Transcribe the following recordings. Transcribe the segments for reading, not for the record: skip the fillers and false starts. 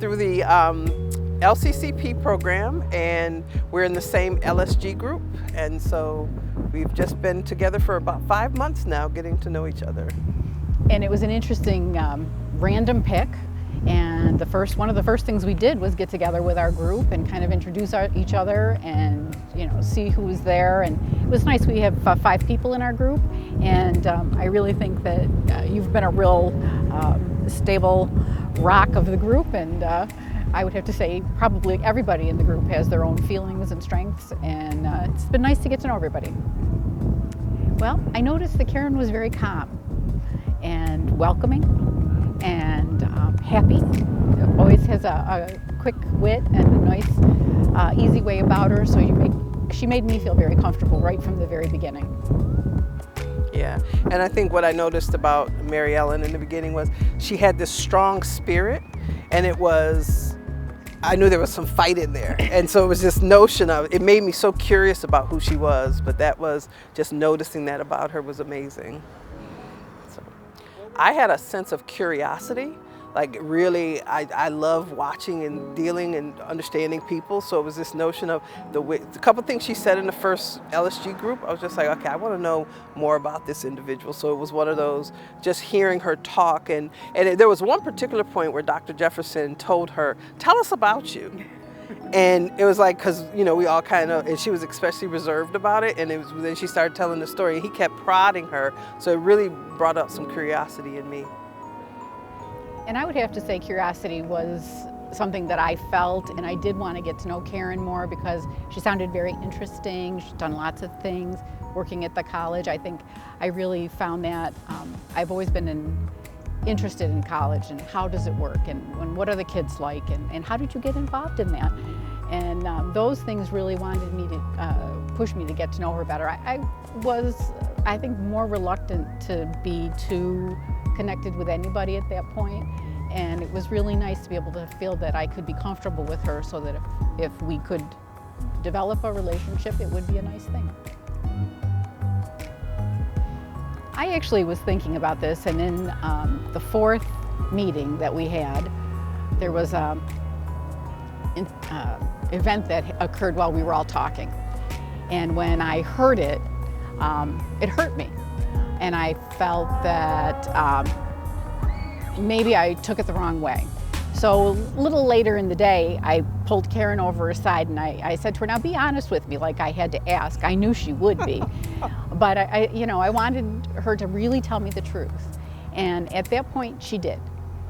through the LCCP program, and we're in the same LSG group, and so we've just been together for about 5 months now, getting to know each other. And it was an interesting random pick, and one of the first things we did was get together with our group and kind of introduce each other and see who was there. And it was nice. We have 5 people in our group, and I really think that you've been a real stable rock of the group, and I would have to say probably everybody in the group has their own feelings and strengths, and it's been nice to get to know everybody. Well, I noticed that Karen was very calm and welcoming and happy. Always has a quick wit and a nice, easy way about her, so she made me feel very comfortable right from the very beginning. Yeah, and I think what I noticed about Mary Ellen in the beginning was she had this strong spirit, and I knew there was some fight in there. And so it was this notion of, it made me so curious about who she was, but that was just noticing that about her was amazing. So I had a sense of curiosity. Like really, I love watching and dealing and understanding people. So it was this notion of the couple things she said in the first LSG group. I was just like, okay, I want to know more about this individual. So it was one of those, just hearing her talk. And there was one particular point where Dr. Jefferson told her, tell us about you. And it was like, because, we all kind of, and she was especially reserved about it. And then she started telling the story, and he kept prodding her. So it really brought up some curiosity in me. And I would have to say curiosity was something that I felt, and I did want to get to know Karen more because she sounded very interesting. She's done lots of things working at the college. I think I really found that I've always been interested in college and how does it work and what are the kids like and how did you get involved in that? And those things really wanted me to push me to get to know her better. I was, I think, more reluctant to be too connected with anybody at that point, and it was really nice to be able to feel that I could be comfortable with her so that if we could develop a relationship, it would be a nice thing. I actually was thinking about this, and in the 4th meeting that we had, there was an event that occurred while we were all talking, and when I heard it, it hurt me. And I felt that maybe I took it the wrong way. So a little later in the day, I pulled Karen over aside and I said to her, now be honest with me, like I had to ask. I knew she would be, but I wanted her to really tell me the truth. And at that point, she did.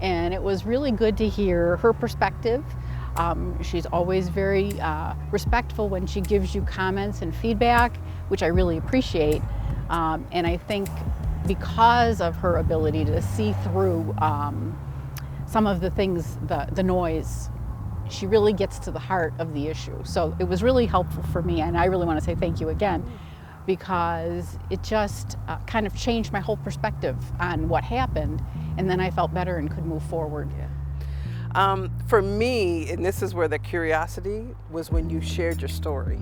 And it was really good to hear her perspective. She's always very respectful when she gives you comments and feedback, which I really appreciate. And I think because of her ability to see through some of the things, the noise, she really gets to the heart of the issue. So it was really helpful for me, and I really want to say thank you again, because it just kind of changed my whole perspective on what happened, and then I felt better and could move forward. Yeah. For me, and this is where the curiosity was when you shared your story.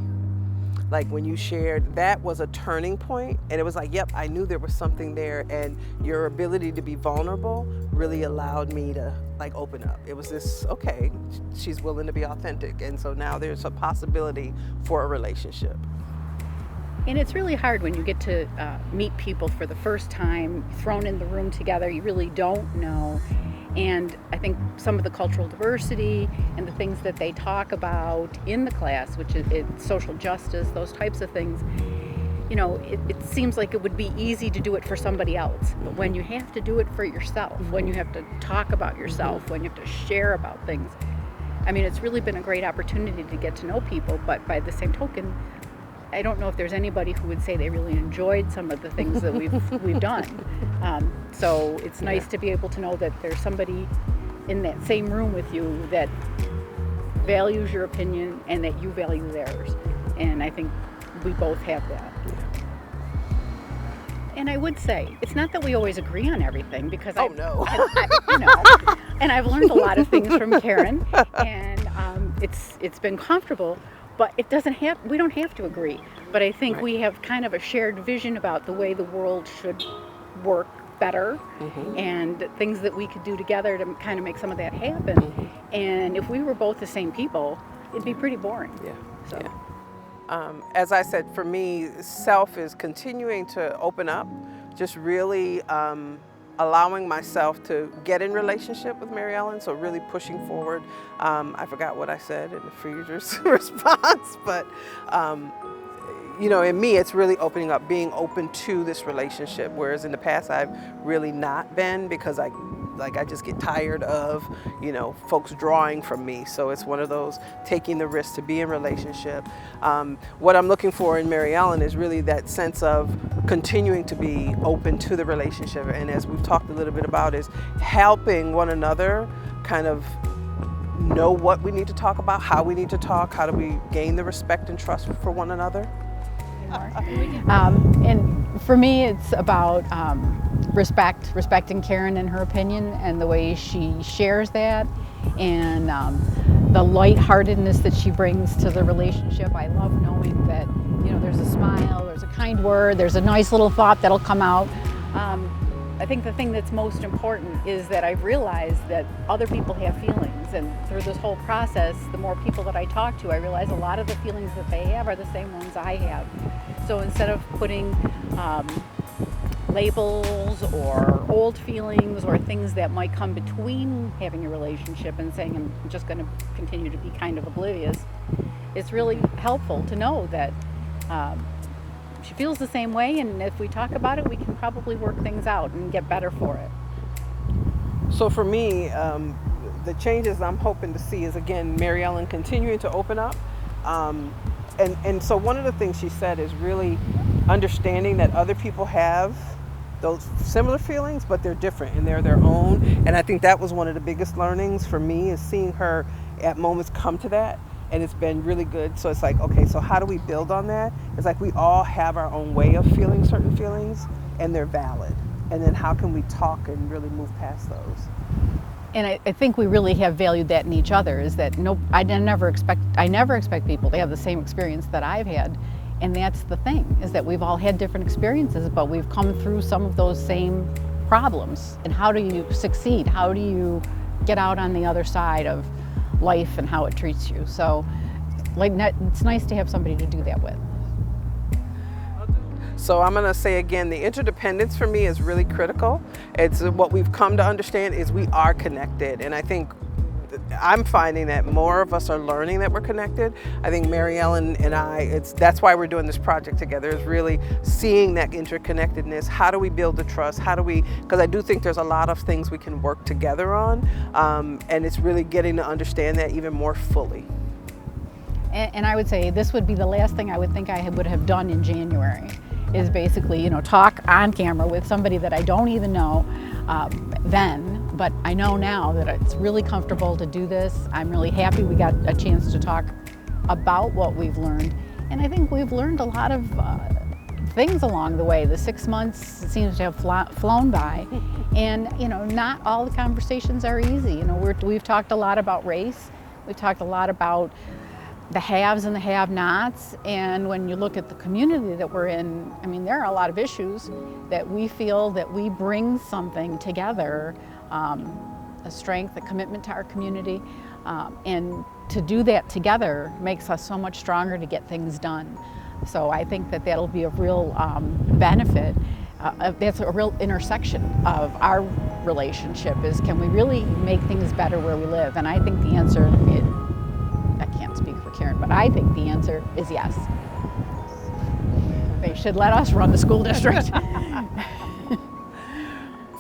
Like when you shared, that was a turning point, and it was like, yep, I knew there was something there, and your ability to be vulnerable really allowed me to like open up. It was this, okay, she's willing to be authentic, and so now there's a possibility for a relationship. And it's really hard when you get to meet people for the first time, thrown in the room together, you really don't know. And I think some of the cultural diversity and the things that they talk about in the class, which is social justice, those types of things, it seems like it would be easy to do it for somebody else. But when you have to do it for yourself, when you have to talk about yourself, when you have to share about things, I mean, it's really been a great opportunity to get to know people, but by the same token, I don't know if there's anybody who would say they really enjoyed some of the things that we've done. So it's nice to be able to know that there's somebody in that same room with you that values your opinion and that you value theirs. And I think we both have that. And I would say, it's not that we always agree on everything, because and I've learned a lot of things from Karen, and it's been comfortable. But we don't have to agree. But I think we have kind of a shared vision about the way the world should work better, and things that we could do together to kind of make some of that happen. And if we were both the same people, it'd be pretty boring. Yeah. So. Yeah. As I said, for me, self is continuing to open up, just really allowing myself to get in relationship with Mary Ellen, so really pushing forward. I forgot what I said in the freezer's response, but in me, it's really opening up, being open to this relationship, whereas in the past I've really not been, because I just get tired of, folks drawing from me. So it's one of those taking the risk to be in relationship. What I'm looking for in Mary Ellen is really that sense of continuing to be open to the relationship. And as we've talked a little bit about, is helping one another kind of know what we need to talk about, how we need to talk, how do we gain the respect and trust for one another. And for me, it's about respecting Karen and her opinion and the way she shares that, and the lightheartedness that she brings to the relationship. I love knowing that, there's a smile, there's a kind word, there's a nice little thought that'll come out. I think the thing that's most important is that I've realized that other people have feelings, and through this whole process, the more people that I talk to, I realize a lot of the feelings that they have are the same ones I have. So instead of putting labels or old feelings or things that might come between having a relationship and saying I'm just going to continue to be kind of oblivious, it's really helpful to know that she feels the same way, and if we talk about it, we can probably work things out and get better for it. So for me, the changes I'm hoping to see is, again, Mary Ellen continuing to open up. And so one of the things she said is really understanding that other people have those similar feelings, but they're different and they're their own. And I think that was one of the biggest learnings for me, is seeing her at moments come to that. And it's been really good. So it's like, okay, so how do we build on that? It's like we all have our own way of feeling certain feelings, and they're valid. And then how can we talk and really move past those? And I think we really have valued that in each other, is that I never expect people to have the same experience that I've had. And that's the thing, is that we've all had different experiences, but we've come through some of those same problems. And how do you succeed? How do you get out on the other side of life and how it treats you? So it's nice to have somebody to do that with. So I'm going to say again, the interdependence for me is really critical. It's what we've come to understand is we are connected. And I think I'm finding that more of us are learning that we're connected. I think Mary Ellen and that's why we're doing this project together, is really seeing that interconnectedness. How do we build the trust? Because I do think there's a lot of things we can work together on. And it's really getting to understand that even more fully. And I would say this would be the last thing I would think I would have done in January, is basically, talk on camera with somebody that I don't even know then, but I know now that it's really comfortable to do this. I'm really happy we got a chance to talk about what we've learned, and I think we've learned a lot of things along the way. The 6 months seems to have flown by, and not all the conversations are easy. We've talked a lot about race. We've talked a lot about the haves and the have-nots, and when you look at the community that we're in, there are a lot of issues that we feel that we bring something together, a strength, a commitment to our community, and to do that together makes us so much stronger to get things done. So I think that that'll be a real benefit. That's a real intersection of our relationship, is can we really make things better where we live? And I think the answer I can't speak for Karen, but I think the answer is yes. They should let us run the school district.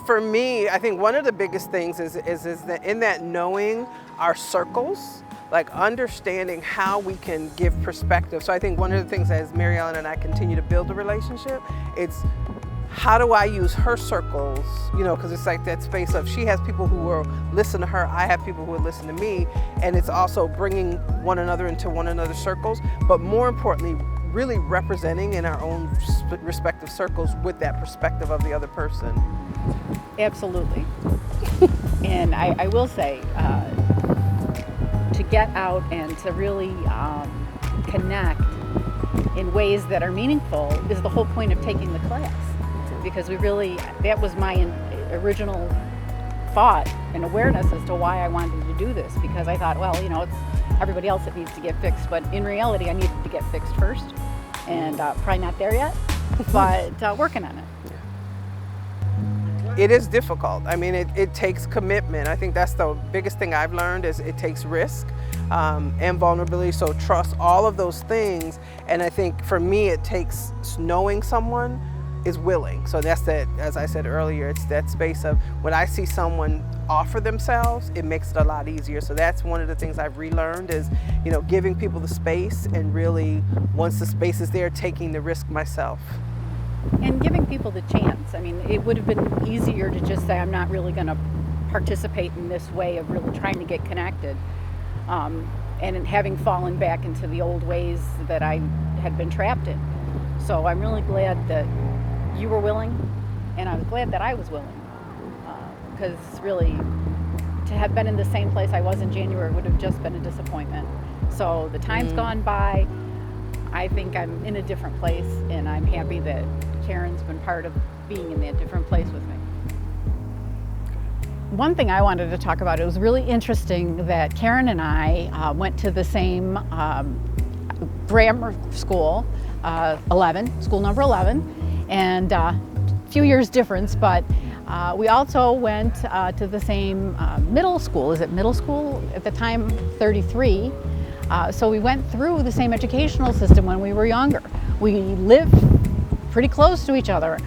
For me, I think one of the biggest things is that in that knowing our circles, like understanding how we can give perspective. So I think one of the things as Mary Ellen and I continue to build a relationship, it's how do I use her circles, because it's like that space of she has people who will listen to her, I have people who will listen to me, and it's also bringing one another into one another's circles, but more importantly, really representing in our own respective circles with that perspective of the other person. Absolutely. And I will say, to get out and to really connect in ways that are meaningful is the whole point of taking the class. Because that was my original thought and awareness as to why I wanted to do this, because I thought, well, you know, it's everybody else that needs to get fixed, but in reality I needed to get fixed first, and probably not there yet, but working on it. It is difficult. I mean, it takes commitment. I think that's the biggest thing I've learned is it takes risk and vulnerability, so trust, all of those things. And I think for me, it takes knowing someone is willing. So that's that, as I said earlier, it's that space of when I see someone offer themselves, it makes it a lot easier. So that's one of the things I've relearned is, you know, giving people the space and really, once the space is there, taking the risk myself. And giving people the chance. I mean, it would have been easier to just say, I'm not really going to participate in this way of really trying to get connected. And having fallen back into the old ways that I had been trapped in. So I'm really glad that you were willing, and I was glad that I was willing. Because really, to have been in the same place I was in January would have just been a disappointment. So the time's gone by. I think I'm in a different place, and I'm happy that Karen's been part of being in that different place with me. One thing I wanted to talk about, it was really interesting that Karen and I went to the same grammar school, 11, school number 11, and a few years difference, but we also went to the same middle school. Is it middle school? At the time, 33. So we went through the same educational system when we were younger. We lived pretty close to each other.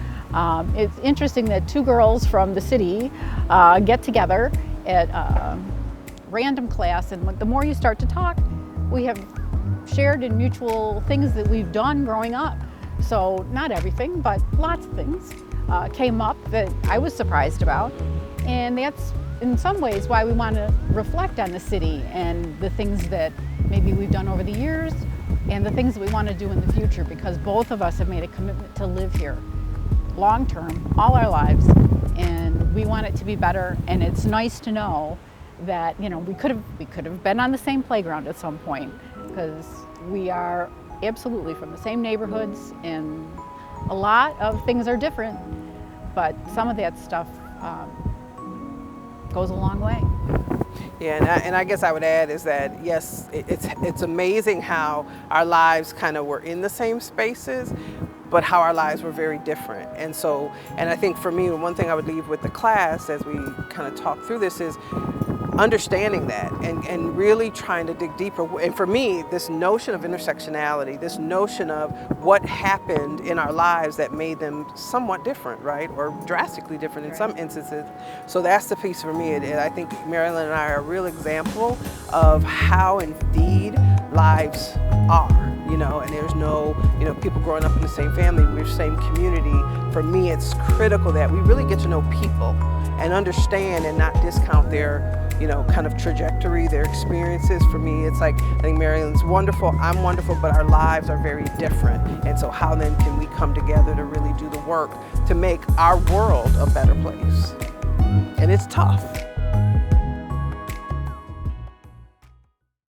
It's interesting that two girls from the city get together at a random class, and the more you start to talk, we have shared in mutual things that we've done growing up. So not everything, but lots of things came up that I was surprised about. And that's in some ways why we want to reflect on the city and the things that maybe we've done over the years and the things that we want to do in the future, because both of us have made a commitment to live here long term, all our lives, and we want it to be better. And it's nice to know that, you know, we could have been on the same playground at some point, because we are absolutely from the same neighborhoods, and a lot of things are different, but some of that stuff goes a long way. Yeah, and I guess I would add is that, yes, it's amazing how our lives kind of were in the same spaces, but how our lives were very different. And so, and I think for me, one thing I would leave with the class as we kind of talk through this is understanding that and really trying to dig deeper. And for me, this notion of intersectionality, this notion of what happened in our lives that made them somewhat different, right? Or drastically different in some instances. So that's the piece for me. And I think Marilyn and I are a real example of how indeed lives are, you know, and there's no, you know, people growing up in the same family, we're the same community. For me, it's critical that we really get to know people and understand and not discount their, you know, kind of trajectory, their experiences. For me, it's like, I think Marilyn's wonderful, I'm wonderful, but our lives are very different. And so how then can we come together to really do the work to make our world a better place? And it's tough.